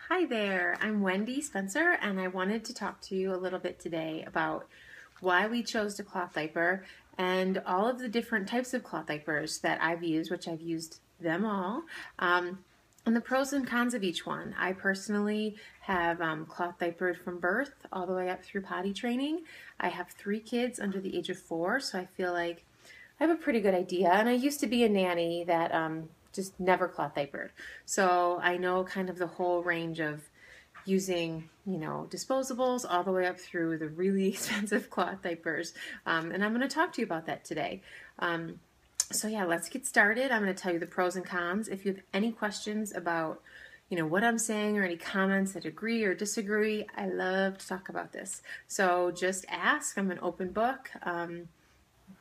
Hi there, I'm Wendy Spencer, and I wanted to talk to you a little bit today about why we chose the cloth diaper and all of the different types of cloth diapers that I've used, which I've used them all, and the pros and cons of each one. I personally have cloth diapered from birth all the way up through potty training. I have 3 kids under the age of 4, so I feel like I have a pretty good idea. And I used to be a nanny that just never cloth diapered. So I know kind of the whole range of using, disposables all the way up through the really expensive cloth diapers. And I'm going to talk to you about that today. So yeah, let's get started. I'm going to tell you the pros and cons. If you have any questions about what I'm saying or any comments that agree or disagree, I love to talk about this. So just ask. I'm an open book.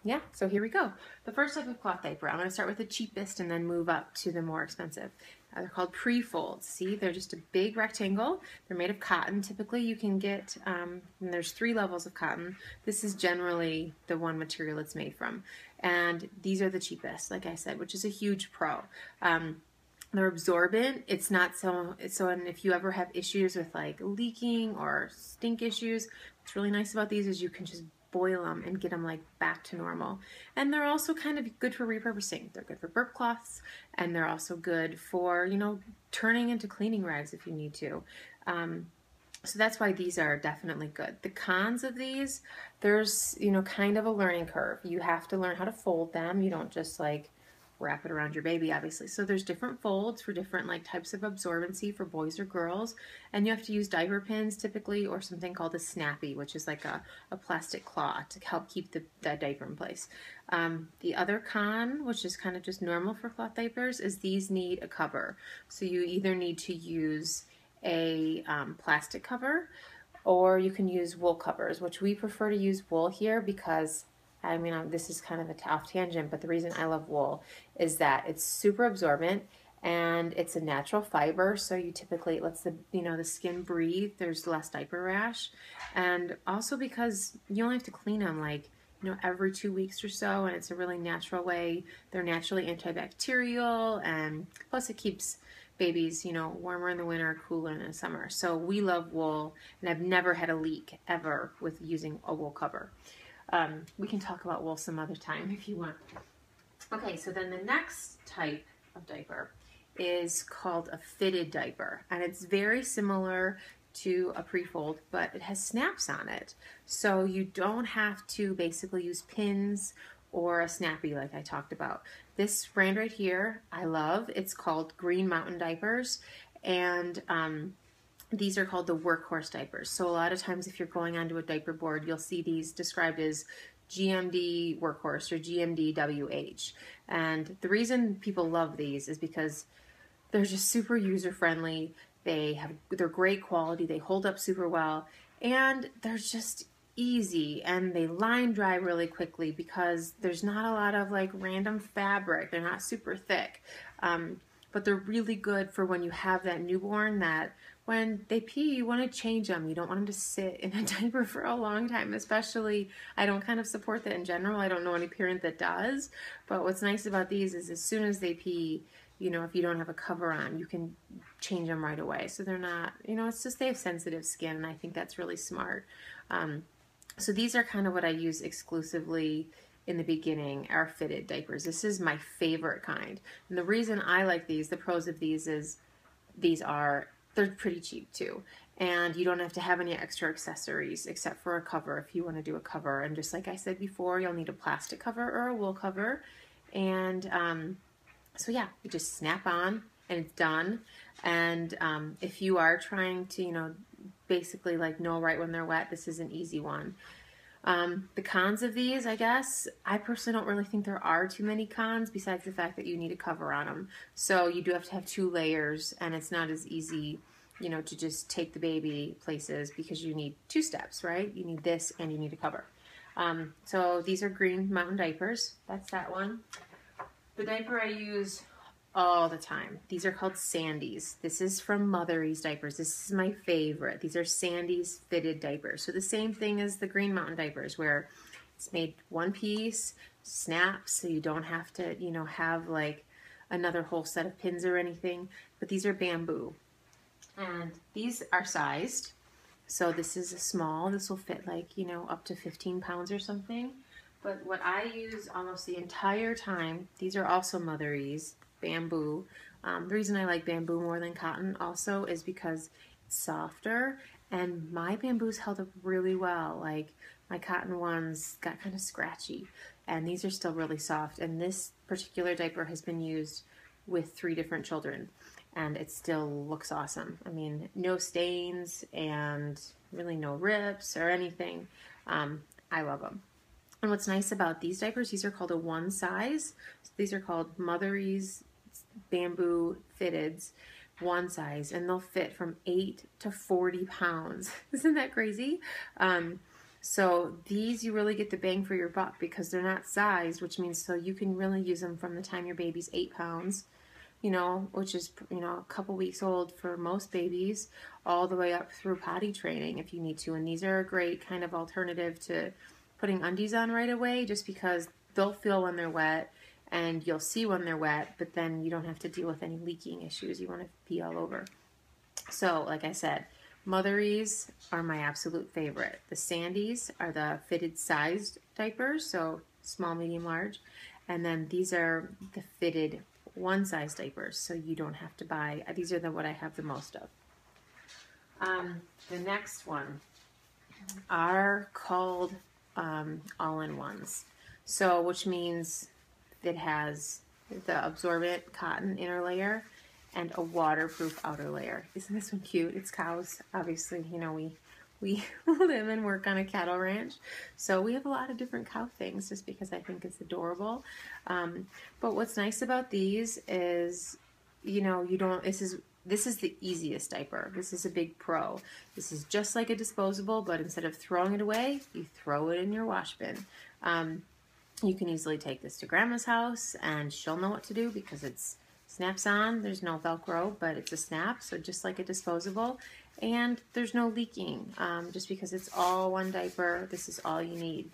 Yeah, so here we go. The first type of cloth diaper, I'm going to start with the cheapest and then move up to the more expensive. They're called Prefolds. See, they're just a big rectangle. They're made of cotton. Typically you can get, and there's 3 levels of cotton. This is generally the one material it's made from. And these are the cheapest, like I said, which is a huge pro. They're absorbent. It's not so, and if you ever have issues with like leaking or stink issues, what's really nice about these is you can just boil them and get them like back to normal. And they're also kind of good for repurposing. They're good for burp cloths, and they're also good for, turning into cleaning rags if you need to. So that's why these are definitely good. The cons of these, there's, kind of a learning curve. You have to learn how to fold them. You don't just like wrap it around your baby, obviously. So there's different folds for different like types of absorbency for boys or girls, and you have to use diaper pins typically, or something called a snappy, which is like a plastic claw to help keep that diaper in place. The other con, which is kind of just normal for cloth diapers, is these need a cover. So you either need to use a plastic cover, or you can use wool covers, which we prefer to use wool here because this is kind of a off tangent, but the reason I love wool is that it's super absorbent and it's a natural fiber, so you typically, it lets the skin breathe, there's less diaper rash, and also because you only have to clean them like, every 2 weeks or so, and it's a really natural way. They're naturally antibacterial, and plus it keeps babies, warmer in the winter, cooler in the summer. So we love wool, and I've never had a leak ever with using a wool cover. We can talk about wool some other time if you want. Okay, so then the next type of diaper is called a fitted diaper, and it's very similar to a prefold, but it has snaps on it. So you don't have to basically use pins or a snappy like I talked about. This brand right here, I love. It's called Green Mountain Diapers, and these are called the workhorse diapers. So a lot of times if you're going onto a diaper board, you'll see these described as GMD workhorse or GMD WH. And the reason people love these is because they're just super user friendly. They're great quality. They hold up super well, and they're just easy, and they line dry really quickly because there's not a lot of like random fabric. They're not super thick. But they're really good for when you have that newborn that when they pee, you want to change them. You don't want them to sit in a diaper for a long time, especially, I don't kind of support that in general. I don't know any parent that does, but what's nice about these is as soon as they pee, if you don't have a cover on, you can change them right away. So they're not, it's just they have sensitive skin, and I think that's really smart. So these are kind of what I use exclusively in the beginning, are fitted diapers. This is my favorite kind. And the reason I like these, the pros of these is they're pretty cheap too. And you don't have to have any extra accessories except for a cover if you want to do a cover. And just like I said before, you'll need a plastic cover or a wool cover. And so yeah, you just snap on and it's done. And if you are trying to, basically like know right when they're wet, this is an easy one. The cons of these, I guess, I personally don't really think there are too many cons besides the fact that you need a cover on them. So you do have to have 2 layers, and it's not as easy, to just take the baby places because you need 2 steps, right? You need this and you need a cover. So these are Green Mountain Diapers. That's that one. The diaper I use all the time. These are called Sandies. This is from Motherese Diapers. This is my favorite. These are Sandies fitted diapers. So the same thing as the Green Mountain Diapers, where it's made one piece, snaps, so you don't have to, have like another whole set of pins or anything. But these are bamboo. And these are sized. So this is a small, this will fit like, you know, up to 15 pounds or something. But what I use almost the entire time, these are also Mother Ease, bamboo. The reason I like bamboo more than cotton also is because it's softer, and my bamboos held up really well. Like my cotton ones got kind of scratchy, and these are still really soft. And this particular diaper has been used with 3 different children, and it still looks awesome. I mean, no stains and really no rips or anything. I love them. And what's nice about these diapers, these are called a one size. So these are called Mother Ease bamboo fitteds, one size, and they'll fit from 8 to 40 pounds. Isn't that crazy? So these, you really get the bang for your buck because they're not sized, which means so you can really use them from the time your baby's 8 pounds, you know, which is, you know, a couple weeks old for most babies, all the way up through potty training if you need to. And these are a great kind of alternative to putting undies on right away, just because they'll feel when they're wet and you'll see when they're wet, but then you don't have to deal with any leaking issues. You want to pee all over. So, like I said, Mother Ease are my absolute favorite. The Sandies are the fitted sized diapers, so small, medium, large. And then these are the fitted one size diapers, so you don't have to buy. These are what I have the most of. The next one are called all-in-ones. So, which means it has the absorbent cotton inner layer and a waterproof outer layer. Isn't this one cute? It's cows. Obviously, you know, we live and work on a cattle ranch, so we have a lot of different cow things just because I think it's adorable. But what's nice about these is, you know, you don't, this is the easiest diaper. This is a big pro. This is just like a disposable, but instead of throwing it away, you throw it in your wash bin. You can easily take this to Grandma's house and she'll know what to do because it's snaps on. There's no Velcro, but it's a snap, so just like a disposable. And there's no leaking, just because it's all one diaper. This is all you need.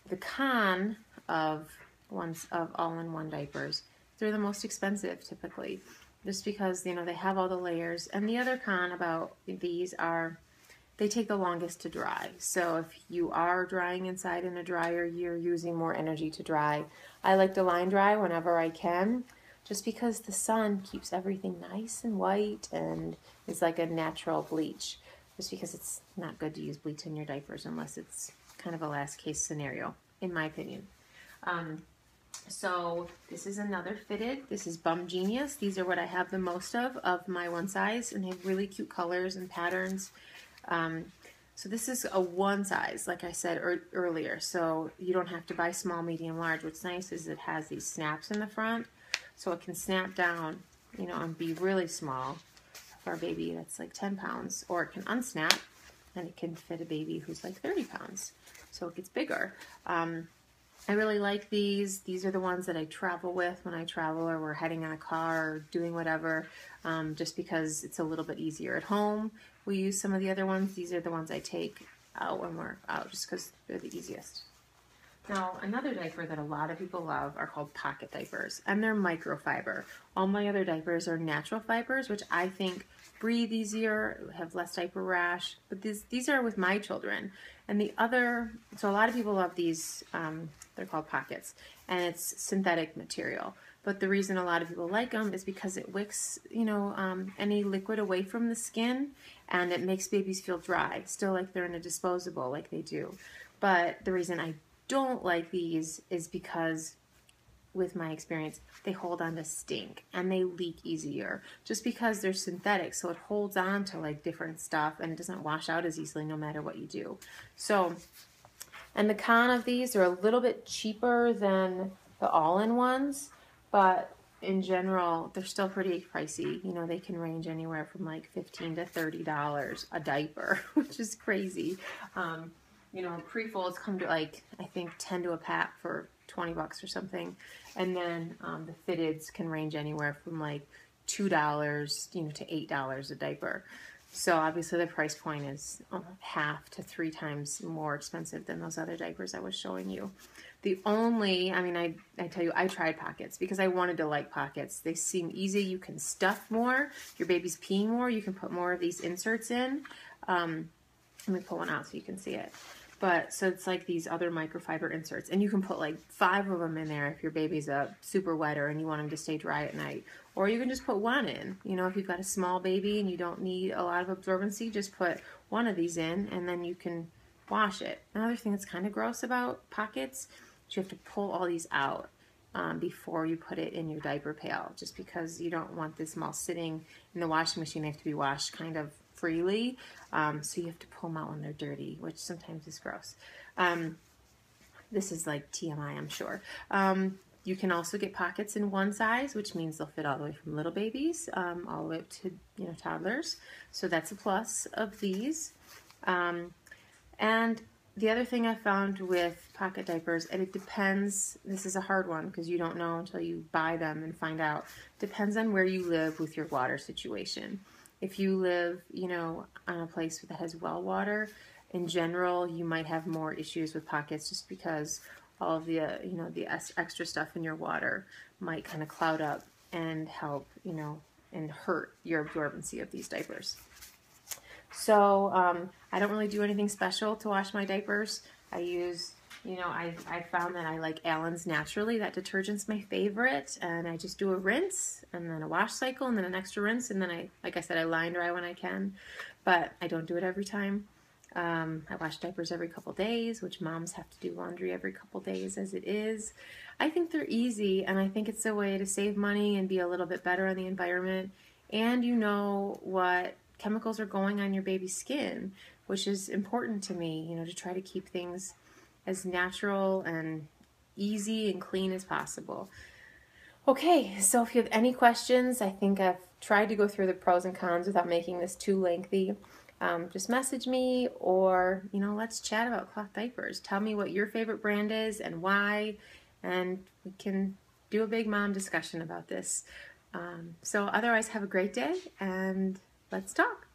The con of all-in-one diapers, they're the most expensive typically, just because, you know, they have all the layers. And the other con about these are they take the longest to dry. So if you are drying inside in a dryer, you're using more energy to dry. I like to line dry whenever I can, just because the sun keeps everything nice and white and it's like a natural bleach. Just because it's not good to use bleach in your diapers unless it's kind of a last case scenario, in my opinion. So this is another fitted. This is Bumgenius. These are what I have the most of my one size, and they have really cute colors and patterns. So this is a one size, like I said earlier, so you don't have to buy small, medium, large. What's nice is it has these snaps in the front, so it can snap down, you know, and be really small for a baby that's like 10 pounds, or it can unsnap and it can fit a baby who's like 30 pounds, so it gets bigger. I really like these. These are the ones that I travel with when I travel or we're heading in a car or doing whatever, just because it's a little bit easier. At home, we use some of the other ones. These are the ones I take out when we're out just because they're the easiest. Now, another diaper that a lot of people love are called pocket diapers, and they're microfiber. All my other diapers are natural fibers, which I think breathe easier, have less diaper rash, but these are with my children. And the other, so a lot of people love these, they're called pockets, and it's synthetic material. But the reason a lot of people like them is because it wicks, you know, any liquid away from the skin, and it makes babies feel dry, still like they're in a disposable, like they do. But the reason I don't like these is because, with my experience, they hold on to stink and they leak easier just because they're synthetic, so it holds on to like different stuff and it doesn't wash out as easily no matter what you do. So, and the con of these are a little bit cheaper than the all-in-ones, but in general they're still pretty pricey. You know, they can range anywhere from like $15 to $30 a diaper, which is crazy. You know, Prefolds come to like, I think 10 to a pack for 20 bucks or something. And then the fitteds can range anywhere from like $2, you know, to $8 a diaper. So obviously the price point is half to 3 times more expensive than those other diapers I was showing you. The only, I mean, I tell you, I tried pockets because I wanted to like pockets. They seem easy. You can stuff more. Your baby's peeing more. You can put more of these inserts in. Let me pull one out so you can see it. But so it's like these other microfiber inserts, and you can put like 5 of them in there if your baby's a super wetter and you want them to stay dry at night. Or you can just put one in. You know, if you've got a small baby and you don't need a lot of absorbency, just put one of these in and then you can wash it. Another thing that's kind of gross about pockets is you have to pull all these out before you put it in your diaper pail, just because you don't want this all sitting in the washing machine. They have to be washed kind of freely, so you have to pull them out when they're dirty, which sometimes is gross. This is like TMI, I'm sure. You can also get pockets in one size, which means they'll fit all the way from little babies all the way up to toddlers. So that's a plus of these. And the other thing I found with pocket diapers, and it depends, this is a hard one because you don't know until you buy them and find out, depends on where you live with your water situation. If you live, on a place that has well water, in general, you might have more issues with pockets just because all of the, the extra stuff in your water might kind of cloud up and help, and hurt your absorbency of these diapers. So I don't really do anything special to wash my diapers. I use, I found that I like Allen's Naturally. That detergent's my favorite, and I just do a rinse and then a wash cycle and then an extra rinse, and then like I said, I line dry when I can, but I don't do it every time. I wash diapers every couple days, which moms have to do laundry every couple days as it is. I think they're easy, and I think it's a way to save money and be a little bit better on the environment, and you know what chemicals are going on your baby's skin, which is important to me, to try to keep things as natural and easy and clean as possible. Okay, so if you have any questions, I think I've tried to go through the pros and cons without making this too lengthy. Just message me, or let's chat about cloth diapers. Tell me what your favorite brand is and why, and we can do a big mom discussion about this. So otherwise, have a great day, and let's talk.